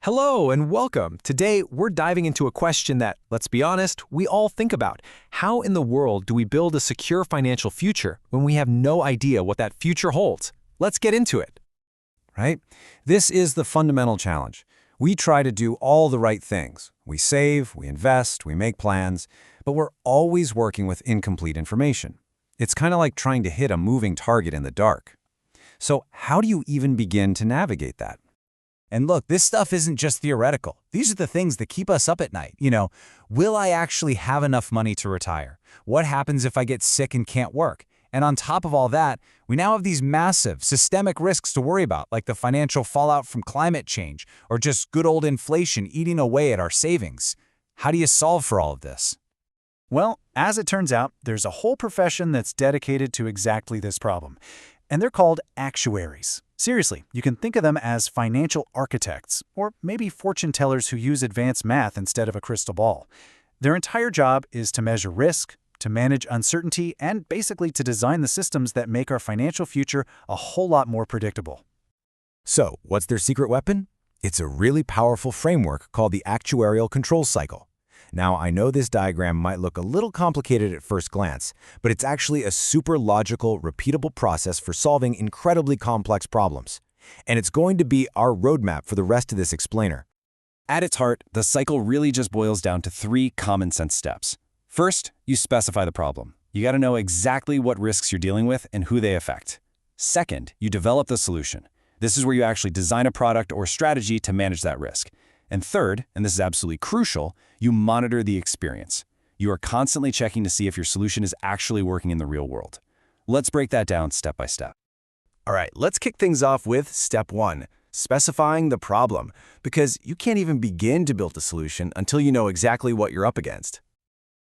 Hello and welcome. Today, we're diving into a question that, let's be honest, we all think about. How in the world do we build a secure financial future when we have no idea what that future holds? Let's get into it. Right? This is the fundamental challenge. We try to do all the right things. We save, we invest, we make plans, but we're always working with incomplete information. It's kind of like trying to hit a moving target in the dark. So how do you even begin to navigate that? And look, this stuff isn't just theoretical. These are the things that keep us up at night. Will I actually have enough money to retire? What happens if I get sick and can't work? And on top of all that, we now have these massive, systemic risks to worry about, like the financial fallout from climate change, or just good old inflation eating away at our savings. How do you solve for all of this? Well, as it turns out, there's a whole profession that's dedicated to exactly this problem. And they're called actuaries. Seriously, you can think of them as financial architects, or maybe fortune tellers who use advanced math instead of a crystal ball. Their entire job is to measure risk, to manage uncertainty, and basically to design the systems that make our financial future a whole lot more predictable. So, what's their secret weapon? It's a really powerful framework called the Actuarial Control Cycle. Now, I know this diagram might look a little complicated at first glance, but it's actually a super logical, repeatable process for solving incredibly complex problems. And it's going to be our roadmap for the rest of this explainer. At its heart, the cycle really just boils down to three common sense steps. First, you specify the problem. You got to know exactly what risks you're dealing with and who they affect. Second, you develop the solution. This is where you actually design a product or strategy to manage that risk. And third, and this is absolutely crucial, you monitor the experience. You are constantly checking to see if your solution is actually working in the real world. Let's break that down step by step. All right, let's kick things off with step one, specifying the problem, because you can't even begin to build a solution until you know exactly what you're up against.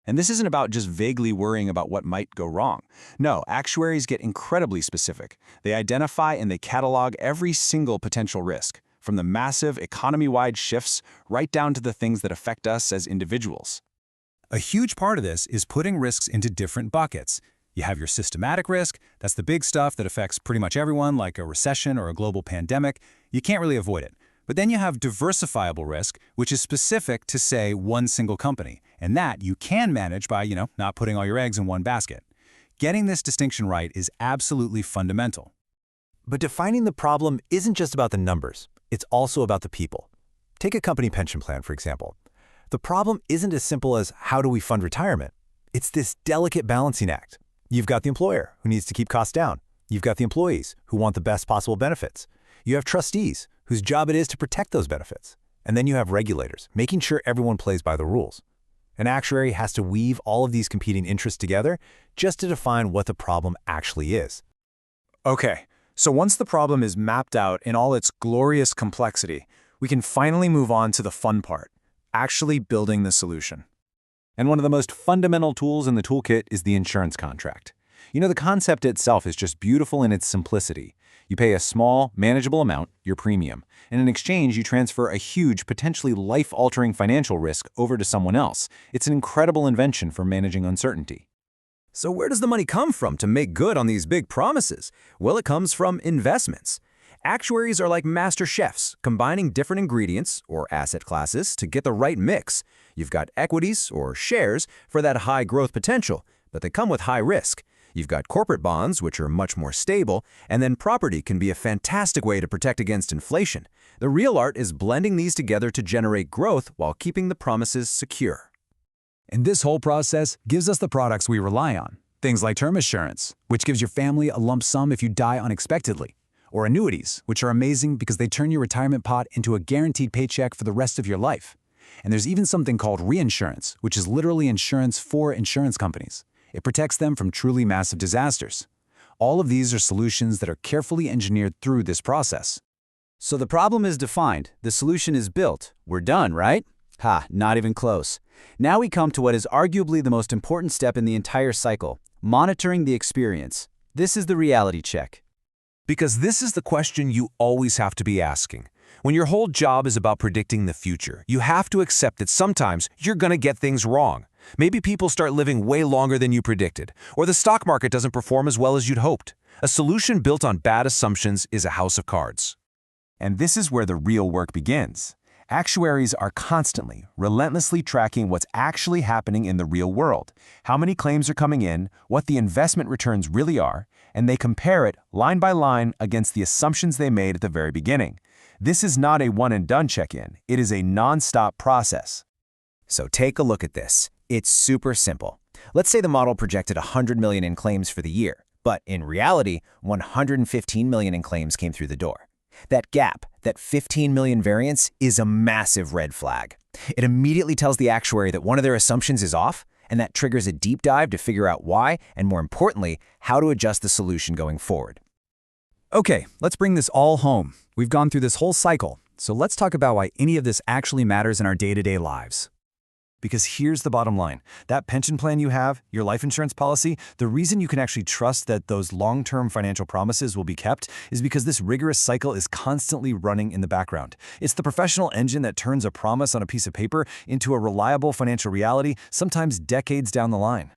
And this isn't about just vaguely worrying about what might go wrong. No, actuaries get incredibly specific. They identify and they catalog every single potential risk, from the massive economy-wide shifts right down to the things that affect us as individuals. A huge part of this is putting risks into different buckets. You have your systematic risk, that's the big stuff that affects pretty much everyone, like a recession or a global pandemic. You can't really avoid it. But then you have diversifiable risk, which is specific to, say, one single company. And that you can manage by, not putting all your eggs in one basket. Getting this distinction right is absolutely fundamental. But defining the problem isn't just about the numbers. It's also about the people. Take a company pension plan, for example. The problem isn't as simple as how do we fund retirement? It's this delicate balancing act. You've got the employer, who needs to keep costs down. You've got the employees, who want the best possible benefits. You have trustees, whose job it is to protect those benefits. And then you have regulators, making sure everyone plays by the rules. An actuary has to weave all of these competing interests together just to define what the problem actually is. Okay, so once the problem is mapped out in all its glorious complexity, we can finally move on to the fun part, actually building the solution. And one of the most fundamental tools in the toolkit is the insurance contract. The concept itself is just beautiful in its simplicity. You pay a small, manageable amount, your premium, and in exchange you transfer a huge, potentially life-altering financial risk over to someone else. It's an incredible invention for managing uncertainty. So where does the money come from to make good on these big promises? Well, it comes from investments. Actuaries are like master chefs, combining different ingredients, or asset classes, to get the right mix. You've got equities, or shares, for that high growth potential, but they come with high risk. You've got corporate bonds, which are much more stable, and then property can be a fantastic way to protect against inflation. The real art is blending these together to generate growth while keeping the promises secure. And this whole process gives us the products we rely on. Things like term assurance, which gives your family a lump sum if you die unexpectedly. Or annuities, which are amazing because they turn your retirement pot into a guaranteed paycheck for the rest of your life. And there's even something called reinsurance, which is literally insurance for insurance companies. It protects them from truly massive disasters. All of these are solutions that are carefully engineered through this process. So the problem is defined, the solution is built. We're done, right? Ha, not even close. Now we come to what is arguably the most important step in the entire cycle, monitoring the experience. This is the reality check. Because this is the question you always have to be asking. When your whole job is about predicting the future, you have to accept that sometimes you're going to get things wrong. Maybe people start living way longer than you predicted, or the stock market doesn't perform as well as you'd hoped. A solution built on bad assumptions is a house of cards. And this is where the real work begins. Actuaries are constantly, relentlessly tracking what's actually happening in the real world, how many claims are coming in, what the investment returns really are, and they compare it line by line against the assumptions they made at the very beginning. This is not a one-and-done check-in. It is a non-stop process. So take a look at this. It's super simple. Let's say the model projected 100 million in claims for the year, but in reality, 115 million in claims came through the door. That gap, that 15 million variance, is a massive red flag. It immediately tells the actuary that one of their assumptions is off, and that triggers a deep dive to figure out why, and more importantly, how to adjust the solution going forward. Okay, let's bring this all home. We've gone through this whole cycle, so let's talk about why any of this actually matters in our day-to-day lives. Because here's the bottom line. That pension plan you have, your life insurance policy, the reason you can actually trust that those long-term financial promises will be kept is because this rigorous cycle is constantly running in the background. It's the professional engine that turns a promise on a piece of paper into a reliable financial reality, sometimes decades down the line.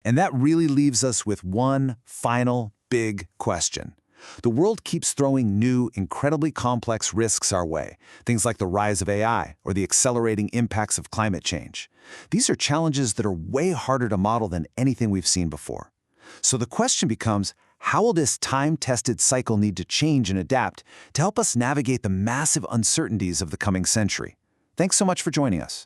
And that really leaves us with one final big question. The world keeps throwing new, incredibly complex risks our way, things like the rise of AI or the accelerating impacts of climate change. These are challenges that are way harder to model than anything we've seen before. So the question becomes, how will this time-tested cycle need to change and adapt to help us navigate the massive uncertainties of the coming century? Thanks so much for joining us.